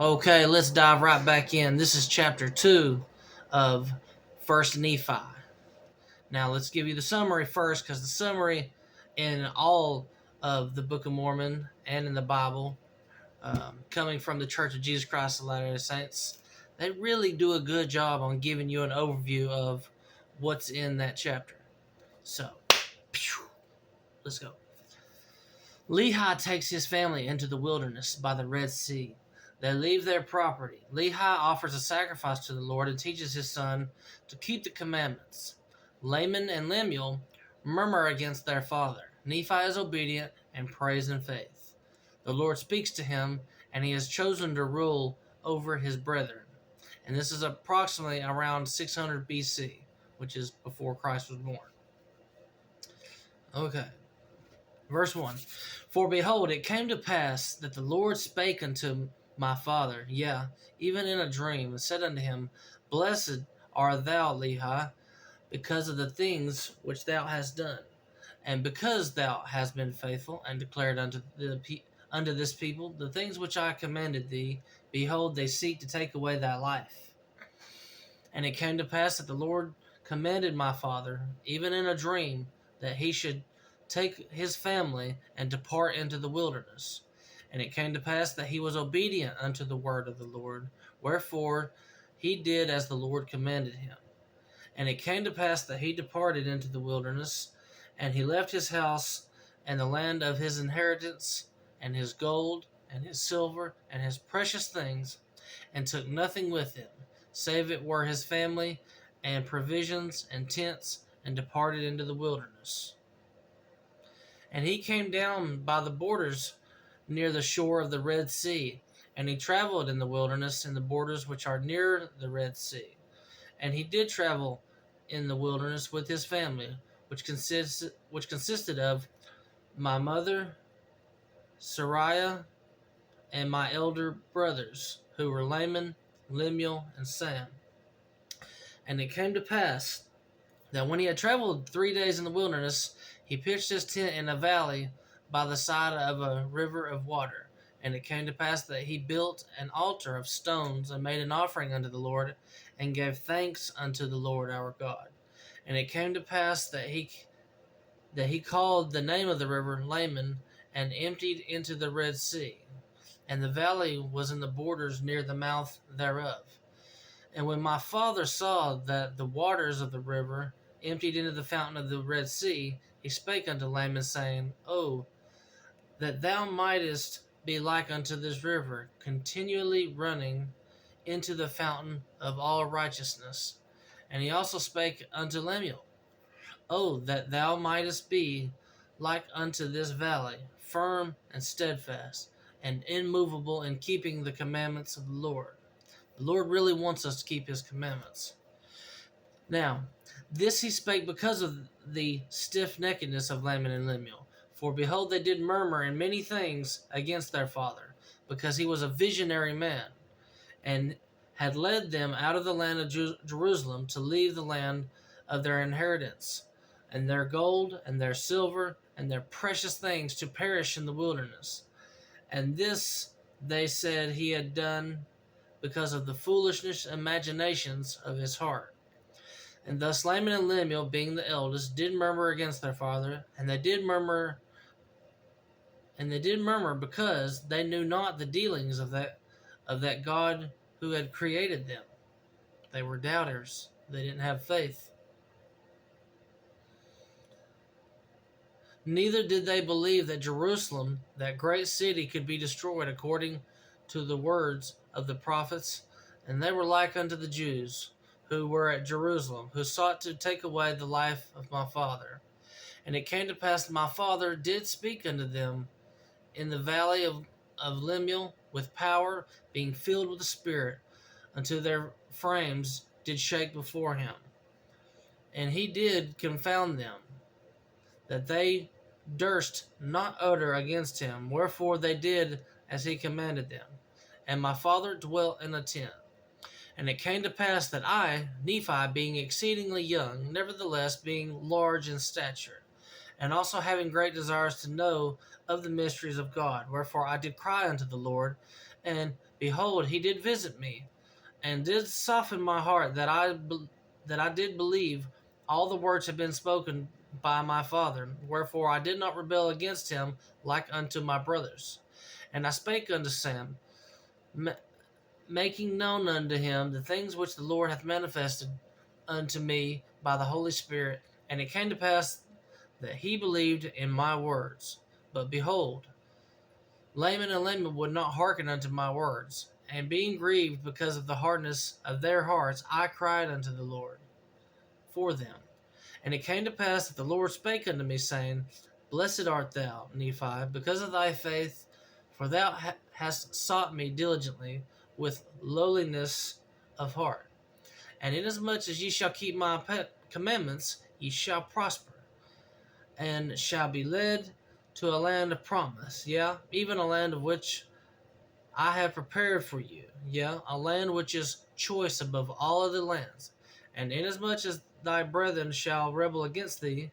Okay, let's dive right back in. This is chapter 2 of First Nephi. Now, let's give you the summary first, because the summary in all of the Book of Mormon and in the Bible, coming from the Church of Jesus Christ of Latter-day Saints, they really do a good job on giving you an overview of what's in that chapter. So, let's go. Lehi takes his family into the wilderness by the Red Sea. They leave their property. Lehi offers a sacrifice to the Lord and teaches his son to keep the commandments. Laman and Lemuel murmur against their father. Nephi is obedient and prays in faith. The Lord speaks to him, and he is chosen to rule over his brethren. And this is approximately around 600 BC, which is before Christ was born. Okay. Verse 1. For behold, it came to pass that the Lord spake unto my father, yea, even in a dream, and said unto him, Blessed art thou, Lehi, because of the things which thou hast done, and because thou hast been faithful, and declared unto this people the things which I commanded thee. Behold, they seek to take away thy life. And it came to pass that the Lord commanded my father, even in a dream, that he should take his family and depart into the wilderness. And it came to pass that he was obedient unto the word of the Lord, wherefore he did as the Lord commanded him. And it came to pass that he departed into the wilderness, and he left his house and the land of his inheritance, and his gold, and his silver, and his precious things, and took nothing with him, save it were his family, and provisions, and tents, and departed into the wilderness. And he came down by the borders near the shore of the Red Sea, and he traveled in the wilderness in the borders which are near the Red Sea. And he did travel in the wilderness with his family, which consisted of my mother, Sariah, and my elder brothers, who were Laman, Lemuel, and Sam. And it came to pass that when he had traveled 3 days in the wilderness, he pitched his tent in a valley by the side of a river of water. And it came to pass that he built an altar of stones and made an offering unto the Lord, and gave thanks unto the Lord our God. And it came to pass that he called the name of the river Laman, and emptied into the Red Sea. And the valley was in the borders near the mouth thereof. And when my father saw that the waters of the river emptied into the fountain of the Red Sea, he spake unto Laman, saying, Oh, that thou mightest be like unto this river, continually running into the fountain of all righteousness. And he also spake unto Lemuel, Oh, that thou mightest be like unto this valley, firm and steadfast, and immovable in keeping the commandments of the Lord. The Lord really wants us to keep his commandments. Now, this he spake because of the stiff-neckedness of Laman and Lemuel. For behold, they did murmur in many things against their father, because he was a visionary man, and had led them out of the land of Jerusalem to leave the land of their inheritance, and their gold, and their silver, and their precious things to perish in the wilderness. And this they said he had done because of the foolishness imaginations of his heart. And thus Laman and Lemuel, being the eldest, did murmur against their father, and they did murmur because they knew not the dealings of that God who had created them. They were doubters. They didn't have faith. Neither did they believe that Jerusalem, that great city, could be destroyed according to the words of the prophets. And they were like unto the Jews who were at Jerusalem, who sought to take away the life of my father. And it came to pass that my father did speak unto them in the valley of Lemuel with power, being filled with the Spirit, until their frames did shake before him. And he did confound them, that they durst not utter against him, wherefore they did as he commanded them. And my father dwelt in a tent. And it came to pass that I, Nephi, being exceedingly young, nevertheless being large in stature, and also having great desires to know of the mysteries of God, wherefore I did cry unto the Lord, and behold, he did visit me, and did soften my heart that I did believe all the words had been spoken by my father. Wherefore I did not rebel against him like unto my brothers. And I spake unto Sam, making known unto him the things which the Lord hath manifested unto me by the Holy Spirit. And it came to pass that he believed in my words. But behold, Laman and Laman would not hearken unto my words. And being grieved because of the hardness of their hearts, I cried unto the Lord for them. And it came to pass that the Lord spake unto me, saying, Blessed art thou, Nephi, because of thy faith, for thou hast sought me diligently with lowliness of heart. And inasmuch as ye shall keep my commandments, ye shall prosper, and shall be led to a land of promise, yea, even a land of which I have prepared for you, yea, a land which is choice above all other lands. And inasmuch as thy brethren shall rebel against thee,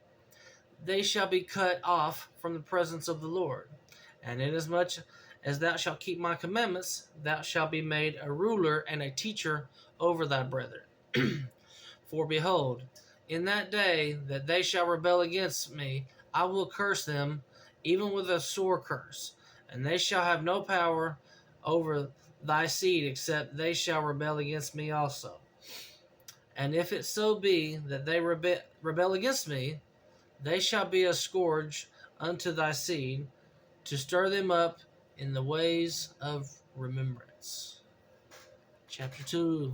they shall be cut off from the presence of the Lord. And inasmuch as thou shalt keep my commandments, thou shalt be made a ruler and a teacher over thy brethren. For behold, in that day that they shall rebel against me, I will curse them, even with a sore curse, and they shall have no power over thy seed, except they shall rebel against me also. And if it so be that they rebel against me, they shall be a scourge unto thy seed, to stir them up in the ways of remembrance. Chapter 2.